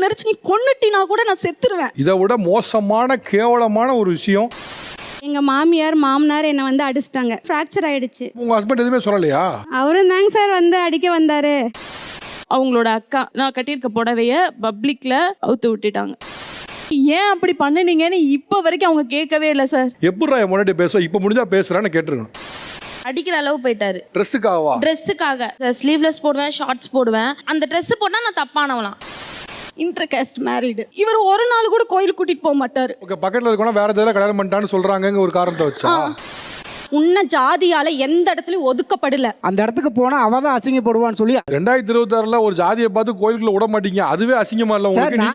நெரிச்சு நீ கொன்னுட்டினா கூட நான் செத்துருவேன். இதை விட மோசமான கேவலமான ஒரு விஷயம். எங்க மாமியார் மாமனார் என்ன வந்து அடிச்சிட்டாங்க, ஃப்ராக்சர் ஆயிடுச்சு. உங்க ஹஸ்பண்ட் எதுவுமே சொல்லலையா? அவரும் தாங்க சார் வந்து அடிக்க வந்தாரு. அவங்களோட அக்கா நான் கட்டியிருக்க புடவைய பப்ளிக்ல அவுத்து விட்டுட்டாங்க. ஏன் அப்படி பண்ணுனீங்கன்னு இப்போ வரைக்கும் அவங்க கேட்கவே இல்லை சார். எப்படிரா என் முன்னாடி பேச இப்போ முடிஞ்சா பேசுறான்னு கேட்டுருக்கணும். அடிக்கிற அளவு போயிட்டாரு. ட்ரெஸ்ஸுக்காகவா? ட்ரெஸ்ஸுக்காக ஸ்லீவ்லெஸ் போடுவேன், ஷார்ட்ஸ் போடுவேன். அந்த ட்ரெஸ் போட்டா நான் தப்பானவலாம். Intercaste married. இவர் ஒரு நாள் கூட கோயில் கூட்டிட்டு போக மாட்டாரு. ஓகே, பக்கத்துல இருக்கணும் வேற ஏதாவது கல்யாணம் பண்ணிட்டான்னு சொல்றாங்க ஒரு காரணத்தை வச்சா. உன்ன ஜாதியால எந்த இடத்துலயும் ஒதுக்கப்படல. அந்த இடத்துக்கு போனா அவ தான் அசிங்கப்படுவான்னு சொல்லி 2026 ஒரு ஜாதியை பார்த்து கோயிலுக்குள்ள விட மாட்டீங்க. அதுவே அசிங்கமா இல்ல உங்களுக்கு?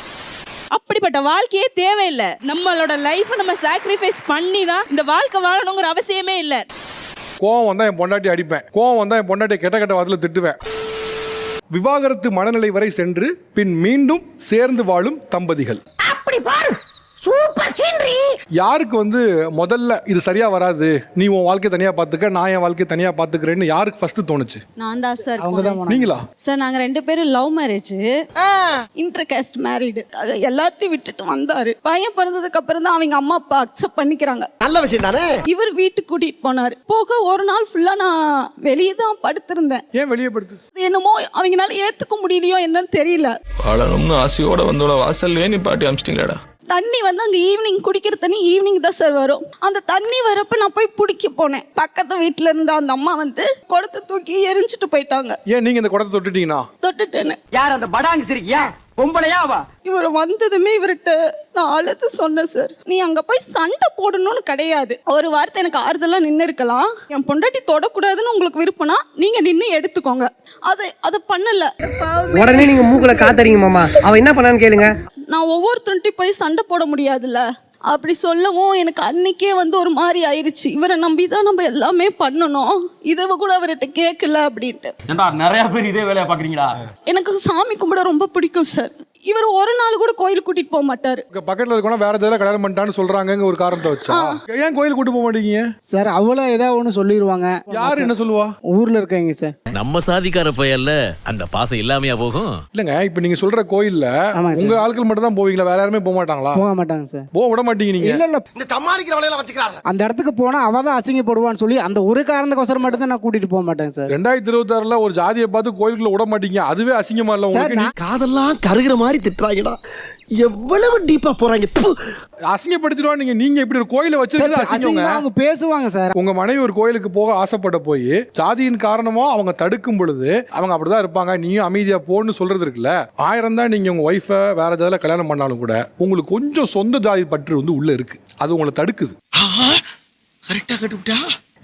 அப்படிப்பட்ட வாழ்க்கையே தேவையில்லை. நம்மளோட லைஃப் நம்ம சாக்ரிஃபைஸ் பண்ணி தான் இந்த வாழ்க்கை வாழணுங்கிற அவசியமே இல்லை. கோவம் வந்தா என் பொண்டாட்டி அடிப்பேன், கோவம் வந்தா என் பொண்டாட்டி கெட்ட கெட்ட வார்த்தையில திட்டுவேன். விவாகரத்து மனநிலை வரை சென்று பின் மீண்டும் சேர்ந்து வாழும் தம்பதிகள். யாருக்கு வந்து முதல்ல இது சரியா வராது, நீ உன் வாழ்க்கை தனியா பாத்துக்க, நான் என் வாழ்க்கை தனியா பாத்துக்கிறேன்னு யாருக்கு ஃபர்ஸ்ட் தோணுச்சு? நான் தான் சார். நீங்களா? சார் நாங்க 2 பேரும் லவ் மேரேஜ், இன்டர்காஸ்ட் மேரிடு. எல்லாத்தையும் விட்டுட்டு வந்தாரு. பையன் பிறந்ததுக்கு அப்புறம் தான் அவங்க அம்மா அப்பா அக்செப்ட் பண்ணிக்கிறாங்க. நல்ல விஷயம் தானே. இவர் வீட்டுக்கு கூட்டிட்டு போனாரு. போக ஒரு நாள் ஃபுல்லா நான் வெளியே தான் படுத்திருந்தேன். ஏன் வெளியே படுத்து? என்னமோ அவங்களால ஏத்துக்க முடியலையோ என்னன்னு தெரியல. வாழணும்னு ஆசையோட வந்தோட வாசல்லே நீ பாட்டி அமிச்சிட்டீங்கடா. தண்ணி வந்து அங்கே ஈவினிங் குடிக்கிற தண்ணி ஈவினிங் தான் சார் வரும். அந்த தண்ணி வரப்ப நான் போய் பிடிக்க போனேன். பக்கத்து வீட்டில் இருந்த அந்த அம்மா வந்து குடத்தை தூக்கி எரிஞ்சிட்டு போயிட்டாங்க. ஏன் நீங்க இந்த குடத்தை தொட்டுட்டீங்கன்னா? தொட்டுட்டேன்னு. யார் அந்த படாங்க சிரிக்கியா? பொம்பளையாவா? இவர் வந்ததுமே இவர்கிட்ட நான் அழுது சொன்னேன் சார், நீ அங்க போய் சண்டை போடணும்னு கிடையாது. ஒரு வார்த்தை எனக்கு ஆறுதலா நின்று இருக்கலாம். என் பொண்டாட்டி தொடக்கூடாதுன்னு உங்களுக்கு விருப்பம்னா நீங்க நின்று எடுத்துக்கோங்க. அதை பண்ணல. உடனே நீங்க மூக்குல காத்தறீங்க மாமா. அவ என்ன பண்ணான்னு கேளுங்க. நான் ஒவ்வொருத்தருட்டையும் போய் சண்டை போட முடியாதுல்ல. அப்படி சொல்லவும் எனக்கு அன்னைக்கே வந்து ஒரு மாதிரி ஆயிருச்சு. இவரை நம்பி தான் நம்ம எல்லாமே பண்ணணும், இதை கூட அவர்கிட்ட கேட்கல அப்படின்ட்டு. நிறைய பேர் இதே வேலையை பாக்குறீங்களா? எனக்கு சாமி கும்பிட ரொம்ப பிடிக்கும் சார். இவர் ஒரு நாள் கூட கோயில் கூட்டிட்டு போக மாட்டாரு. பக்கத்துல இருக்கணும் வேற ஏதாவது கல்யாணம் பண்ணிட்டான்னு சொல்றாங்க ஒரு காரணத்தை வச்சா. ஏன் கோயில் கூட்டு போக மாட்டீங்க? சார் அவள ஏதாவது ஒண்ணு சொல்லிடுவாங்க. யாரு என்ன சொல்லுவா? ஊர்ல இருக்காங்க சார். நம்ம சாதிக்கார பையல்ல அந்த பாசம் இல்லாமையா போகும்? இல்லங்க, இப்ப நீங்க சொல்ற கோயில்ல உங்க ஆட்கள் மட்டும் தான் போவீங்களா? வேற யாருமே போக மாட்டாங்களா? போக மாட்டாங்க சார். போக விட மாட்டீங்க நீங்க? இல்ல இந்த சமாளிக்கிற வேலையில வச்சுக்கிறாங்க. அந்த இடத்துக்கு போனா அவ தான் அசிங்கப்படுவான்னு சொல்லி அந்த ஒரு காரணத்துக்கோசரம் மட்டும் தான் நான் கூட்டிட்டு போக மாட்டேன் சார். 2026 ஒரு ஜாதியை பார்த்து கோயிலுக்குள்ள விட மாட்டீங்க. அதுவே அசிங்கமா இல்ல உங்களுக்கு? காதெல்லாம் கருகிற மாதிரி திட்டுறாங்கடா. எவ்வளவு டீப்பா போறாங்க. அசிங்கப்படுத்திடுவாங்க. நீங்க இப்படி ஒரு கோயிலை வச்சிருக்கிறது அசிங்கங்க. அவங்க பேசுவாங்க சார். உங்க மனைவி ஒரு கோயிலுக்கு போக ஆசைப்பட போய் ஜாதியின் காரணமா அவங்க தடுக்கும் பொழுது அவங்க அப்படிதான் இருப்பாங்க, நீயும் அமைதியா போன்னு சொல்றது இருக்குல்ல. 1000 தான் நீங்க உங்க ஒய்ஃபை வேற ஜாதியில கல்யாணம் பண்ணாலும் கூட உங்களுக்கு கொஞ்சம் சொந்த ஜாதி பற்று வந்து உள்ள இருக்கு. அது உங்களை தடுக்குது. கரெக்டா கட்டுட்டா.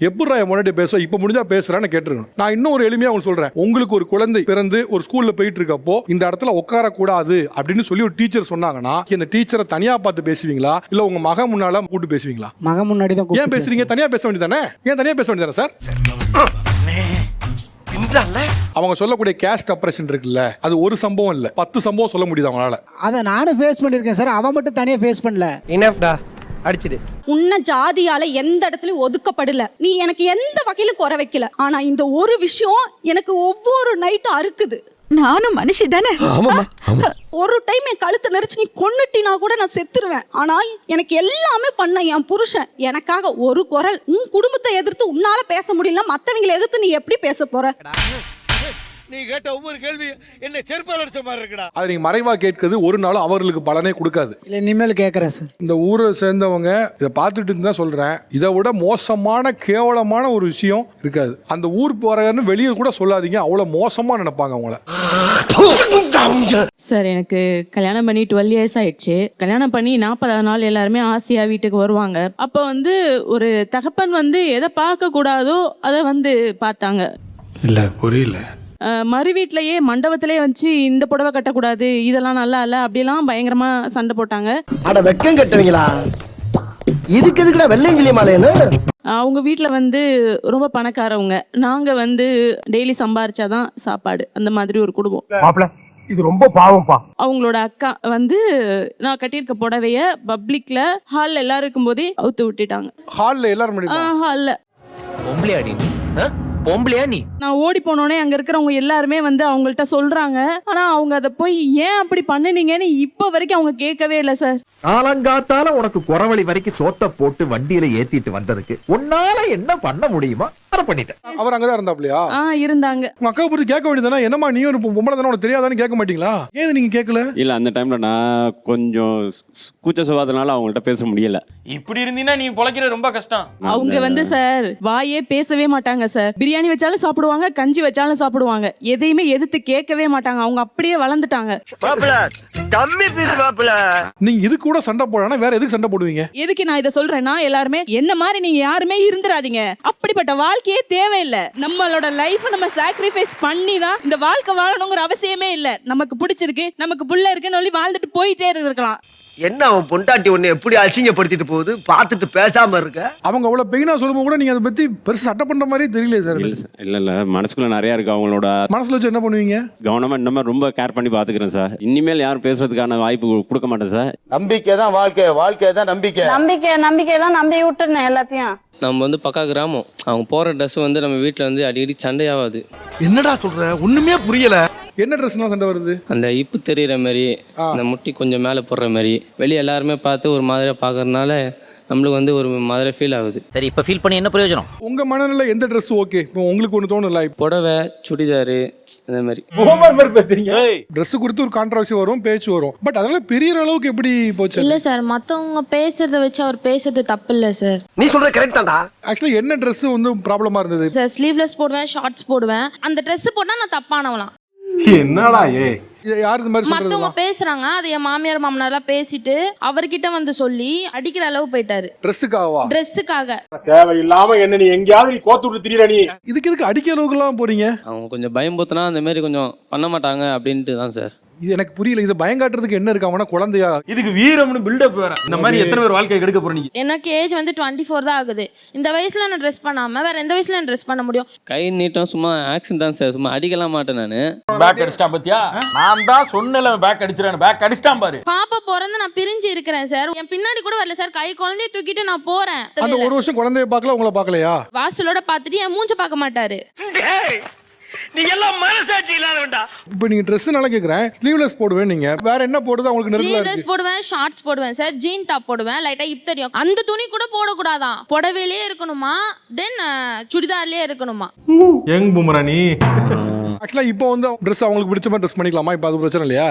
எப்படிரா என் முன்னாடி பேச இப்போ முடிஞ்சா பேசுறான்னு கேட்டுருக்கணும். நான் இன்னும் ஒரு எளிமையா உங்களுக்கு சொல்றேன். உங்களுக்கு ஒரு குழந்தை பிறந்து ஒரு ஸ்கூல்ல போயிட்டு இருக்கப்போ இந்த இடத்துல உட்கார கூடாது அப்படின்னு சொல்லி ஒரு டீச்சர் சொன்னாங்கன்னா இந்த டீச்சரை தனியா பார்த்து பேசுவீங்களா இல்ல உங்க மக முன்னால கூட்டு பேசுவீங்களா? மக முன்னாடி தான். ஏன் பேசுறீங்க? தனியா பேச வேண்டியதானே? ஏன் தனியா பேச வேண்டியதானே சார்? அவங்க சொல்லக்கூடிய கேஸ்ட் அப்ரேஷன் இருக்குல்ல, அது ஒரு சம்பவம் இல்ல 10 சம்பவம் சொல்ல முடியுது அவங்களால. அதை நானும் ஃபேஸ் பண்ணிருக்கேன் சார். அவ மட்டும் தனியா ஃபேஸ் பண்ணல. இனஃப்டா அடிச்சிடு. உன்ன ஜாதியால எந்த இடத்துலயும் ஒதுக்கப்படல. நீ எனக்கு எந்த வகையிலும் குறை வைக்கல. ஆனா இந்த ஒரு விஷயம் எனக்கு ஒவ்வொரு நைட்டும் அறுக்குது. நானும் மனுஷி தானே. ஒரு டைம் என் கழுத்தை நெரிச்சு நீ கொன்னுட்டினா கூட நான் செத்துருவேன். ஆனா எனக்கு எல்லாமே பண்ண என் புருஷன் எனக்காக ஒரு குரல். உன் குடும்பத்தை எதிர்த்து உன்னால பேச முடியல, மத்தவங்களை எதிர்த்து நீ எப்படி பேச போற? நீ கேட்ட ஒவ்வொரு கேள்வி என்ன செருப்பால் அடிச்ச மாதிரி இருக்குடா. அது நீங்க மறைவா கேட்கிறது ஒரு நாளும் அவர்களுக்கு பலனே கொடுக்காது. இல்ல இனிமேல் கேட்கறேன் சார். இந்த ஊரை சேர்ந்தவங்க இதை பார்த்துட்டு தான் சொல்றேன், இதை விட மோசமான கேவலமான ஒரு விஷயம் இருக்காது. அந்த ஊர் போறன்னு வெளியே கூட சொல்லாதீங்க, அவ்வளவு மோசமா நினைப்பாங்க அவங்கள. சார் எனக்கு கல்யாணம் பண்ணி 12 years ஆயிடுச்சு. கல்யாணம் பண்ணி 40வது நாள் எல்லாருமே ஆசையா வீட்டுக்கு வருவாங்க. அப்ப வந்து ஒரு தகப்பன் வந்து எதை பார்க்க கூடாதோ அதை வந்து பார்த்தாங்க. இல்ல புரியல. மறு வீட்டிலேயே மண்டபத்திலே வச்சு இந்த புடவை கட்டக்கூடாது, இதெல்லாம் நல்லா இல்ல அப்படிலாம் பயங்கரமா சண்டை போட்டாங்க. அட வெக்கம் கட்டுவீங்களா? இதுக்கு எதுக்குடா வெள்ளையங்கிலி மாலைன்னு? அவங்க வீட்டுல வந்து ரொம்ப பணக்காரவங்க. நாங்க வந்து டெய்லி சம்பாரிச்சாதான் சாப்பாடு. அந்த மாதிரி ஒரு குடும்பம். இது ரொம்ப பாவம்பா. அவங்களோட அக்கா வந்து நான் கட்டியிருக்க புடவைய பப்ளிக்ல ஹால்ல எல்லாரும் இருக்கும் போதே அவுத்து விட்டுட்டாங்க. ஹால்ல எல்லாரும் ஹால்ல பொம்பளை அடி பொம்பளையா நீ? நான் ஓடி போனோடனே அங்க இருக்கிறவங்க எல்லாருமே வந்து அவங்கள்ட்ட சொல்றாங்க. ஆனா அவங்க அதை போய் ஏன் அப்படி பண்ணுனீங்கன்னு இப்ப வரைக்கும் அவங்க கேட்கவே இல்லை சார். காலங்காத்தால உனக்கு குறவழி வரைக்கும் சோத்த போட்டு வண்டியில ஏத்திட்டு வந்ததுக்கு உன்னால என்ன பண்ண முடியுமா அதை பண்ணிட்டேன். அவர் அங்கதான் இருந்தாப்லையா? இருந்தாங்க. உங்க அக்காவை பிடிச்சி கேட்க வேண்டியதானே, என்னம்மா நீ ஒரு பொம்பளை தானே, உனக்கு தெரியாதான்னு கேட்க மாட்டீங்களா? ஏன் நீங்க கேட்கல? இல்ல அந்த டைம்ல நான் கொஞ்சம் கூச்ச சுவாதனால அவங்கள்ட்ட பேச முடியல. இப்படி இருந்தீங்கன்னா நீ பொழைக்கிற ரொம்ப கஷ்டம். அவங்க வந்து சார் வாயே பேசவே மாட்டாங்க சார். பிரியாணி வச்சாலும் சாப்பிடுவாங்க, கஞ்சி வச்சாலும் சாப்பிடுவாங்க. எதையுமே எதிர்த்து கேட்கவே மாட்டாங்க. அவங்க அப்படியே வளர்ந்துட்டாங்க. நீங்க இது கூட சண்டை போடனா வேற எதுக்கு சண்டை போடுவீங்க? எதுக்கு நான் இதை சொல்றேன்னா, எல்லாருமே என்ன மாதிரி நீங்க யாருமே இருந்துராதீங்க. அப்படிப்பட்ட வாழ்க்கையே தேவையில்லை. நம்மளோட லைஃப் நம்ம சாக்ரிஃபைஸ் பண்ணி தான் இந்த வாழ்க்கை வாழணுங்கிற அவசியமே இல்லை. நமக்கு பிடிச்சிருக்கு, நமக்கு புள்ள இருக்குன்னு சொல்லி வாழ்ந்துட்டு போயிட்டே இருக்கலாம். என்ன அவன் பொண்டாட்டி உன்னை எப்படி அசிங்கப்படுத்திட்டு போகுது பார்த்துட்டு பேசாம இருக்க? அவங்க அவ்வளவு பெயினா சொல்லும்போது கூட நீங்க அதை பத்தி பெருசு சட்டை பண்ற மாதிரி தெரியல சார். இல்ல மனசுக்குள்ள நிறைய இருக்கு. அவங்களோட மனசுல வச்சு என்ன பண்ணுவீங்க? கவனமா இந்த மாதிரி ரொம்ப கேர் பண்ணி பாத்துக்கிறேன் சார். இனிமேல் யாரும் பேசுறதுக்கான வாய்ப்பு கொடுக்க மாட்டேன் சார். நம்பிக்கை தான் வாழ்க்கை, வாழ்க்கை தான் நம்பிக்கை. நம்பிக்கை தான் நம்பி விட்டுருந்தேன் எல்லாத்தையும். நம்ம வந்து பக்கா கிராமம். அவங்க போற ட்ரெஸ் வந்து நம்ம வீட்டுல வந்து அடிக்கடி சண்டையாவாது. என்னடா சொல்ற? ஒண்ணுமே புரியல. என்ன ட்ரெஸ்னா சண்டை வருது? அந்த இப்பு தெரியுற மாதிரி, அந்த முட்டி கொஞ்சம் மேலே போடுற மாதிரி, வெளியே எல்லாருமே பார்த்து ஒரு மாதிரியா பாக்குறதுனால நம்மளுக்கு வந்து ஒரு மாதிரி ஃபீல் ஆகுது. சரி, இப்ப ஃபீல் பண்ணி என்ன பிரயோஜனம்? உங்க மனநிலை எந்த ட்ரெஸ் ஓகே? இப்போ உங்களுக்கு ஒன்று தோணும்ல, புடவை சுடிதாரு இந்த மாதிரி ட்ரெஸ் குறித்து ஒரு கான்ட்ரவர்சி வரும், பேச்சு வரும். பட் அதனால பெரிய அளவுக்கு எப்படி போச்சு? இல்ல சார், மத்தவங்க பேசுறத வச்சு அவர் பேசுறது தப்பு இல்ல சார். நீ சொல்றது கரெக்ட் தான்டா. ஆக்சுவலி என்ன ட்ரெஸ் வந்து ப்ராப்ளமா இருந்தது? சார் ஸ்லீவ்லெஸ் போடுவேன், ஷார்ட்ஸ் போடுவேன். அந்த ட்ரெஸ் போட்டா நான் தப்பானவலாம். என்னடா யாரு இந்த மாதிரி சொல்றது? மத்தவங்க பேசுறாங்க, அது என் மாமியார் மாமனார்லாம் பேசிட்டு அவர்கிட்ட வந்து சொல்லி அடிக்கிற அளவு போயிட்டாரு. ட்ரெஸ்ஸுக்காக தேவையில்லாம என்ன நீ எங்கயாவது நீ கோத்து விட்டு திரியற நீ. இதுக்கு எதுக்கு அடிக்க அளவுக்கு எல்லாம் போறீங்க? அவங்க கொஞ்சம் பயம்படுத்தினா அந்த மாதிரி கொஞ்சம் பண்ண மாட்டாங்க அப்படின்ட்டு தான் சார். இது எனக்கு புரியல. இது பயங்காட்டுறதுக்கு என்ன இருக்கு? அவனா குழந்தையா? இதுக்கு வீரம்னு பில்டப் வேற. இந்த மாதிரி எத்தனை பேர் வாழ்க்கையை கெடுக்க போறீங்க? எனக்கு ஏஜ் வந்து 24 தான் ஆகுது. இந்த வயசுல நான் ட்ரெஸ் பண்ணாம வேற எந்த வயசுல நான் ட்ரெஸ் பண்ண முடியும்? கை நீட்டம் சும்மா ஆக்ஷன் தான் சார். சும்மா அடிக்கலாம் மாட்டேன் நானு. பேக் அடிச்சிட்டான் பாத்தியா? நான் தான் சொன்னேன்ல பேக் அடிச்சிரானே. பேக் அடிச்சிட்டான் பாரு. பாப்பா பிறந்து நான் பிரிஞ்சு இருக்கிறேன் சார். என் பின்னாடி கூட வரல சார். கை குழந்தைய தூக்கிட்டு நான் போறேன். அந்த ஒரு வருஷம் குழந்தைய பார்க்கல, உங்களை பார்க்கலையா? வாசலோட பார்த்துட்டு என் மூஞ்ச பார்க்க மாட்டாரு. நீ எல்லாம் மனசாட்சி இல்லாதவன்டா. இப்போ நீங்க Dress நால கேக்குறேன். ஸ்லீவ்லெஸ் போடுவேன், நீங்க வேற என்ன போடுது உங்களுக்கு நெருக்கல இருக்கு? ஸ்லீவ்லெஸ் போடுவேன், ஷார்ட்ஸ் போடுவேன் சார், ஜீன் டாப் போடுவேன், லைட்டா இப் தெரியும். அந்த துணி கூட போட கூடாதான். புடவையிலே இருக்கணுமா, தென் சுடிதார்லயே இருக்கணுமா. யங் பூமரா நீ. ஆக்சுவலா இப்போ வந்து Dress அவங்களுக்கு பிடிச்ச மாதிரி Dress பண்ணிக்கலாமா? இப்போ அது பிரச்சனை இல்லையா?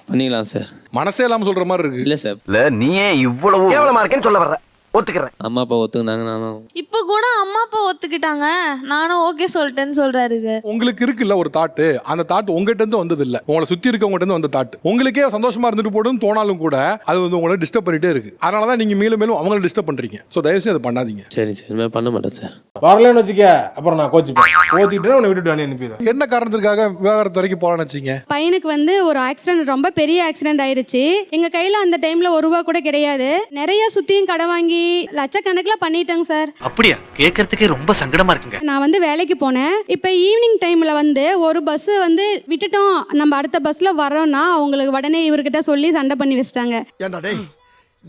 பண்ணிக்கலாம் சார். மனசே இல்லாம சொல்ற மாதிரி இருக்கு. இல்ல சார். இல்ல நீ ஏன் இவ்வளவு கேவலமா இருக்கேன்னு சொல்ல வர்ற? ஒத்துக்கிறேன். அம்மா அப்பா ஒத்துக்கினாங்க, நானும். இப்ப கூட அம்மா அப்பா ஒத்துக்கிட்டாங்க, நானும் ஓகே சொல்லிட்டேன்னு சொல்றாரு சார். உங்களுக்கு இருக்குல்ல ஒரு தாட், அந்த தாட் உங்ககிட்ட இருந்து வந்தது இல்ல, உங்களை சுத்தி இருக்கவங்க இருந்து வந்த தாட். உங்களுக்கே சந்தோஷமா இருந்துட்டு போடுன்னு தோணாலும் கூட அது வந்து உங்களை டிஸ்டர்ப் பண்ணிட்டே இருக்கு. அதனாலதான் நீங்க மேலும் மேலும் அவங்களை டிஸ்டர்ப் பண்றீங்க. சோ தயவு செய்து அதை பண்ணாதீங்க. சரி சரி, பண்ண மாட்டேன் சார். வரலன்னு வச்சுக்க, அப்புறம் நான் கோச்சிட்டு உன்னை விட்டுட்டு அனுப்பிடுவேன். என்ன காரணத்துக்காக விவாகரத்து வரைக்கும் போறான்னு வச்சீங்க? பையனுக்கு வந்து ஒரு ஆக்சிடென்ட், ரொம்ப பெரிய ஆக்சிடென்ட் ஆயிருச்சு. எங்க கையில அந்த டைம்ல ₹1 கூட கிடையாது. நிறைய சுத்தியும் கடை வாங்கி லட்சக்கணக்கில் பண்ணிட்டேங்க சார். அப்படியா? கேட்கறதுக்கே ரொம்ப சங்கடமா இருக்குங்க. நான் வந்து வேலைக்கு போனேன். இப்போ ஈவினிங் டைம்ல வந்து ஒரு பஸ் வந்து விட்டுட்டோம், நம்ம அடுத்த பஸ்ல வரோம்னா அவங்களுக்கு உடனே இவர்கிட்ட சொல்லி சண்டை பண்ணி வச்சிட்டாங்க. ஏண்டா டேய்,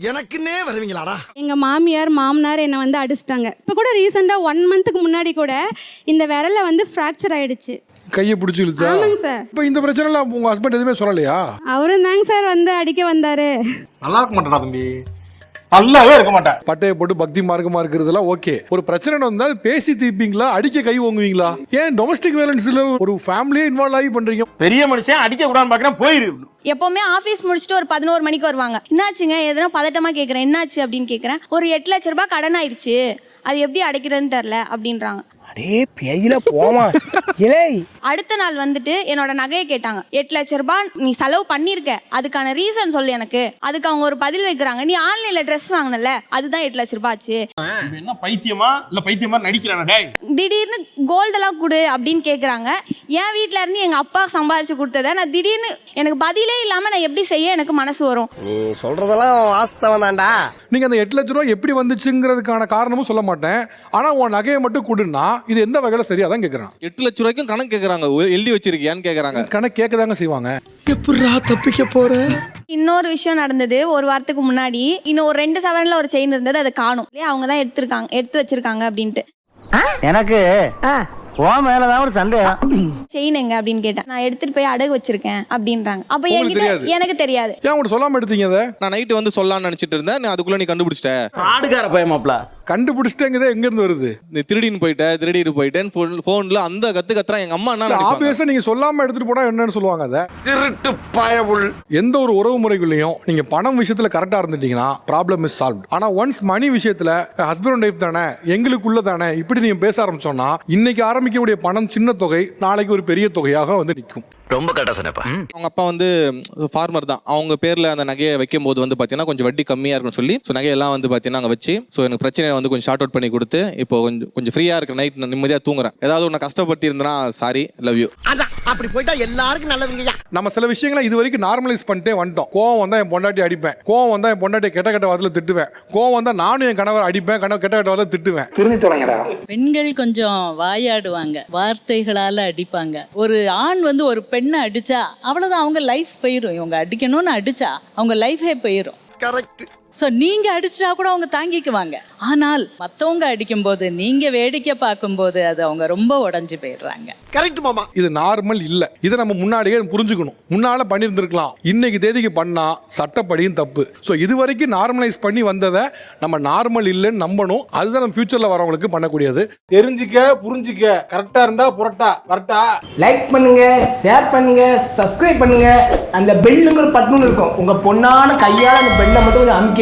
எனக்குன்னே வருவீங்களாடா? எங்க மாமியார் மாமனார் என்னை வந்து அடிச்சிட்டாங்க. இப்போ கூட ரீசெண்டா 1 மந்த்துக்கு முன்னாடி கூட இந்த விரல்ல வந்து ஃப்ராக்சர் ஆயிடுச்சு. கையை பிடிச்சி இழுத்தா? ஆமாங்க சார். இப்போ இந்த பிரச்சனைல உங்க ஹஸ்பண்ட் எதுவுமே சொல்லலையா? அவரும் தாங்க சார் வந்து அடிக்க வந்தாரு. நல்லா இருக்க மாட்டேடா தம்பி, நல்லாவே இருக்க மாட்டேன். பட்டையை போட்டு பக்தி மார்க்கமா இருக்கிறதுலாம் ஓகே. ஒரு பிரச்சனை வந்தா பேசி தீர்ப்பீங்களா, அடிக்க கை ஓங்குவீங்களா? ஏன் டொமஸ்டிக் வயலன்ஸ்ல ஒரு ஃபேமிலியே இன்வால்வ் ஆகி பண்றீங்க? பெரிய மனுஷன் அடிக்க கூடாதுன்னு பாக்குறேன், போயிரு. எப்பவுமே ஆபீஸ் முடிச்சுட்டு ஒரு 11 மணிக்கு வருவாங்க. என்னாச்சுங்க, எதனா பதட்டமா கேக்குறேன், என்னாச்சு அப்படின்னு கேக்குறேன். ஒரு 8 லட்ச ரூபாய் கடன் ஆயிடுச்சு, அது எப்படி அடைக்கிறதுன்னு தெரியல அப்படின்றாங்க. அடே பேயில போமா. அடுத்த நாள் வந்துட்டு என்னோட நகையை கேட்டாங்க. 8 லட்ச ரூபாய் நீ செலவு பண்ணிருக்க, அதுக்கான ரீசன் சொல்லு எனக்கு. அதுக்கு அவங்க ஒரு பதில் வைக்கிறாங்க, நீ ஆன்லைன்ல ட்ரெஸ் வாங்கினல, அதுதான் 8 லட்ச ரூபாய் ஆச்சு. என்ன பைத்தியமா இல்ல பைத்தியமா நடிக்கிறானா? டேய், திடீர்னு கோல்டெல்லாம் கொடு அப்படின்னு கேக்குறாங்க. என் வீட்டுல இருந்து எங்க அப்பா சம்பாதிச்சு கொடுத்தத நான் திடீர்னு எனக்கு பதிலே இல்லாம நான் எப்படி செய்ய எனக்கு மனசு வரும்? நீ சொல்றதெல்லாம் வாஸ்தவம் தான்டா. நீங்க அந்த 8 லட்ச ரூபாய் எப்படி வந்துச்சுங்கிறதுக்கான காரணமும் சொல்ல மாட்டேன், ஆனா உன் நகையை மட்டும் கொடுன்னா இது எந்த வகையில சரியாதான் கேக்குறான். 8 லட்ச ரூபாய்க்கும் கணக்கு கேக்குறாங்க, எழுதி வச்சிருக்கியான்னு கேக்குறாங்க. கணக்கு கேட்கதாங்க செய்வாங்க. எப்படிடா தப்பிக்க போற? இன்னொரு விஷயம் நடந்தது ஒரு வாரத்துக்கு முன்னாடி. இன்னும் ஒரு 2 சவரன்ல ஒரு செயின் இருந்தது, அதை காணும். அவங்க தான் எடுத்து வச்சிருக்காங்க அப்படின்ட்டு. எனக்கு ஓ மேலதான் ஒரு சந்தேகம். செயின் எங்க அப்படின்னு கேட்டேன். நான் எடுத்துட்டு போய் அடகு வச்சிருக்கேன் அப்படின்றாங்க. அப்ப என்கிட்ட எனக்கு தெரியாது. ஏன் உங்கள்ட்ட சொல்லாம எடுத்தீங்க அதை? நான் நைட்டு வந்து சொல்லலாம்னு நினைச்சிட்டு இருந்தேன், நான் அதுக்குள்ள நீ கண்டுபிடிச்சிட்ட. ஆடுகார பயமாப்ல. கண்டுபிடிச்சிட்டேங்க எங்க இருந்து வருது? நீ திருடிட்டு போயிட்டேன் போன்ல அந்த கத்துறான் எங்க அம்மா. என்ன ஆபியஸா நீங்க சொல்லாம எடுத்துட்டு போனா என்னன்னு சொல்லுவாங்க? அதை திருட்டு பயவுள். எந்த ஒரு உறவு முறைகளையும் நீங்க பணம் விஷயத்துல கரெக்டா இருந்துட்டீங்கன்னா ப்ராப்ளம் இஸ் சால்வ். ஆனா ஒன்ஸ் மணி விஷயத்துல ஹஸ்பண்ட் அண்ட் ஒய்ஃப் தானே, எங்களுக்குள்ள தானே, இப்படி நீங்க பேச ஆரம்பிச்சோம்னா இன்னைக்கு ஆரம்பிக்கக்கூடிய பணம் சின்ன தொகை நாளைக்கு ஒரு பெரிய தொகையாக வந்து நிற்கும். ரொம்ப கரெக்டா சொன்னப்பா. அவங்க அப்பா வந்து ஃபார்மர் தான். அவங்க பேர்ல அந்த நகையை வைக்கும் போது வந்து பாத்தீங்கன்னா கொஞ்சம் வட்டி கம்மியா இருக்குன்னு சொல்லி நகையெல்லாம் வந்து பாத்தீங்கன்னா அங்க வச்சு எனக்கு பிரச்சனையை வந்து கொஞ்சம் ஷார்ட் அவுட் பண்ணி கொடுத்து இப்போ கொஞ்சம் ஃப்ரீயா இருக்கு. நைட் நிம்மதியா தூங்குறேன். ஏதாவது ஒன்று கஷ்டப்பட்டு இருந்தேன்னா சாரி, லவ் யூ. அப்படி போயிட்டா எல்லாருக்கும் நல்லதுங்கய்யா. நம்ம சில விஷயங்களை இது வரைக்கும் நார்மலைஸ் பண்ணிட்டே வந்துட்டோம். கோவம் வந்தா என் பொண்டாட்டி அடிப்பேன், கோவம் வந்தா என் பொண்டாட்டி கெட்ட கெட்ட வார்த்தையில திட்டுவேன், கோவம் வந்தா நானும் என் கணவர் அடிப்பேன், கெட்ட கெட்ட வார்த்தையில திட்டுவேன். திரும்பி தொடங்கடா. பெண்கள் கொஞ்சம் வாயாடுவாங்க, வார்த்தைகளால அடிப்பாங்க. ஒரு ஆண் வந்து ஒரு பெண்ணை அடிச்சா அவ்வளவுதான், அவங்க லைஃப் போயிடும். இவங்க அடிக்கணும்னு அடிச்சா அவங்க லைஃபே போயிடும். கரெக்ட். ஸோ நீங்க அடிச்சிட்டா கூட அவங்க தாங்கிக்குவாங்க. ஆனால் மற்றவங்க அடிக்கும் போது நீங்க வேடிக்கை பார்க்கும்போது அது அவங்க ரொம்ப உடஞ்சு போயிடுறாங்க. கரெக்ட் மாமா. இது நார்மல் இல்ல. இதை நம்ம முன்னாடியே புரிஞ்சுக்கணும். முன்னால பண்ணியிருந்திருக்கலாம், இன்னைக்கு தேதிக்கு பண்ணா சட்டப்படியும் தப்பு. ஸோ இது வரைக்கும் நார்மலைஸ் பண்ணி வந்ததை நம்ம நார்மல் இல்லைன்னு நம்பணும். அதுதான் நம்ம ஃபியூச்சர்ல வரவங்களுக்கு பண்ணக்கூடியது. தெரிஞ்சுக்க புரிஞ்சுக்க. கரெக்டா இருந்தா புரட்டா வரட்டா. லைக் பண்ணுங்க, ஷேர் பண்ணுங்க, சப்ஸ்கிரைப் பண்ணுங்க. அந்த பெல்லுங்கிற பட்டன் இருக்கும், உங்க பொண்ணான கையால அந்த பெல்லை மட்டும் கொஞ்சம் அமுக்கிடுங்க.